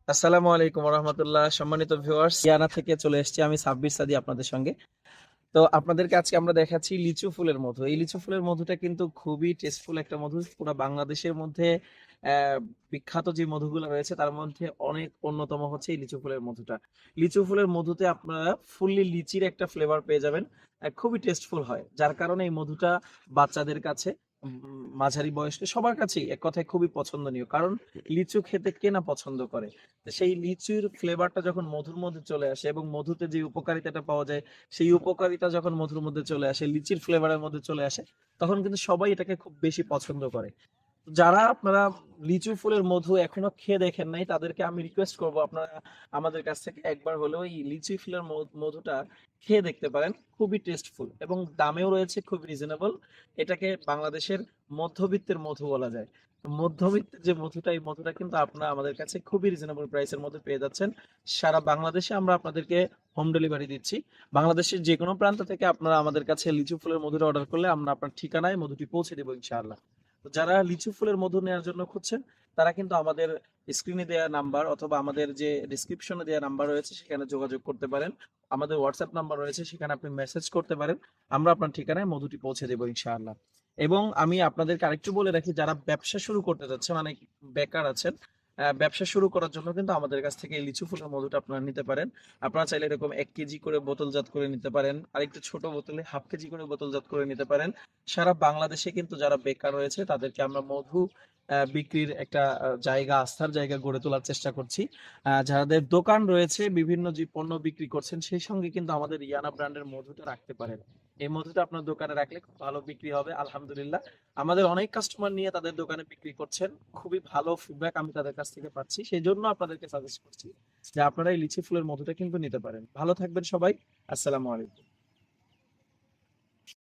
আসসালামু আলাইকুম রহমতুল্লাহ। সম্মানিত ভিউয়ার্স, ইয়ানা থেকে চলে এসেছি আমি সাব্বির সাদি আপনাদের সঙ্গে। তো আপনাদেরকে আজকে আমরা দেখাচ্ছি লিচু ফুলের মধু। এই লিচু ফুলের মধুটা কিন্তু খুবই টেস্টফুল একটা মধু। পুরো বাংলাদেশের মধ্যে বিখ্যাত যে মধুগুলো রয়েছে তার মধ্যে অনেক অন্যতম হচ্ছে এই লিচু ফুলের মধুটা। লিচু ফুলের মধুতে আপনারা ফুললি লিচির একটা ফ্লেভার পেয়ে যাবেন। খুবই টেস্টফুল হয়, যার কারণে এই মধুটা বাচ্চাদের কাছে, মাঝারি বয়স্ক সবার কাছেই এক কথায় খুবই পছন্দনীয়। কারণ লিচু খেতে কে না পছন্দ করে। তো সেই লিচুর ফ্লেভারটা যখন মধুর মধ্যে চলে আসে এবং মধুতে যে উপকারিতাটা পাওয়া যায়, সেই উপকারিতা যখন মধুর মধ্যে চলে আসে, লিচির ফ্লেভারের মধ্যে চলে আসে, তখন কিন্তু সবাই এটাকে খুব বেশি পছন্দ করে। যারা আপনারা লিচু ফুলের মধু এখনো খেয়ে দেখেন নাই, তাদেরকে আমি রিকোয়েস্ট করব আপনারা আমাদের কাছ থেকে একবার হলেও এই লিচু ফুলের মধুটা খেয়ে দেখতে পারেন। খুবই টেস্টফুল এবং দামেও রয়েছে খুব রিজনেবল। এটাকে বাংলাদেশের মধ্যবিত্তের মধু বলা যায়। মধ্যবিত্তের যে মধুটা, এই মধুটা কিন্তু আপনারা আমাদের কাছে খুবই রিজনেবল প্রাইসের মধ্যে পেয়ে যাচ্ছেন। সারা বাংলাদেশে আমরা আপনাদেরকে হোম ডেলিভারি দিচ্ছি। বাংলাদেশের যে কোনো প্রান্ত থেকে আপনারা আমাদের কাছে লিচু ফুলের মধুটা অর্ডার করলে আমরা আপনার ঠিকানায় মধুটি পৌঁছে দেবো ইনশাআল্লাহ। তো যারা লিচু ফুলের মধু নেওয়ার জন্য খুঁজছেন, তারা কিন্তু আমাদের স্ক্রিনে দেওয়া নাম্বার অথবা আমাদের যে ডিসক্রিপশনে দেওয়া নাম্বার রয়েছে সেখানে যোগাযোগ করতে পারেন। আমাদের হোয়াটসঅ্যাপ নাম্বার রয়েছে, সেখানে আপনি মেসেজ করতে পারেন। আমরা আপনার ঠিকানায় মধুটি পৌঁছে দেবো ইনশাআল্লাহ। এবং আমি আপনাদেরকে আরেকটু বলে রাখি, যারা ব্যবসা শুরু করতে যাচ্ছে, মানে বেকার আছেন, ব্যবসা শুরু করার জন্য কিন্তু আমাদের কাছ থেকে এই লিচু ফুলের মধুটা আপনারা নিতে পারেন। আপনারা চাইলে এরকম 1 কেজি করে বোতলজাত করে নিতে পারেন, আরেকটু ছোট বোতলে 1/2 কেজি করে বোতলজাত করে নিতে পারেন। সারা বাংলাদেশে কিন্তু যারা বেকার রয়েছে তাদেরকে আমরা মধু বিক্রির একটা জায়গা, আস্থার জায়গা গড়ে তোলার চেষ্টা করছি। যাদের দোকান রয়েছে, বিভিন্ন যে পণ্য বিক্রি করছেন, সেই সঙ্গে কিন্তু আমাদের ইয়ানা ব্র্যান্ডের মধুটা রাখতে পারেন। এই মধুটা আপনার দোকানে রাখলে খুব ভালো বিক্রি হবে আলহামদুলিল্লাহ। আমাদের অনেক কাস্টমার নিয়ে তাদের দোকানে বিক্রি করছেন, খুবই ভালো ফিডব্যাক আমি তাদের কাছ থেকে পাচ্ছি। সেই জন্য আপনাদেরকে সাজেস্ট করছি যে আপনারা এই লিচি ফুলের মধুটা কিন্তু নিতে পারেন। ভালো থাকবেন সবাই। আসসালামু আলাইকুম।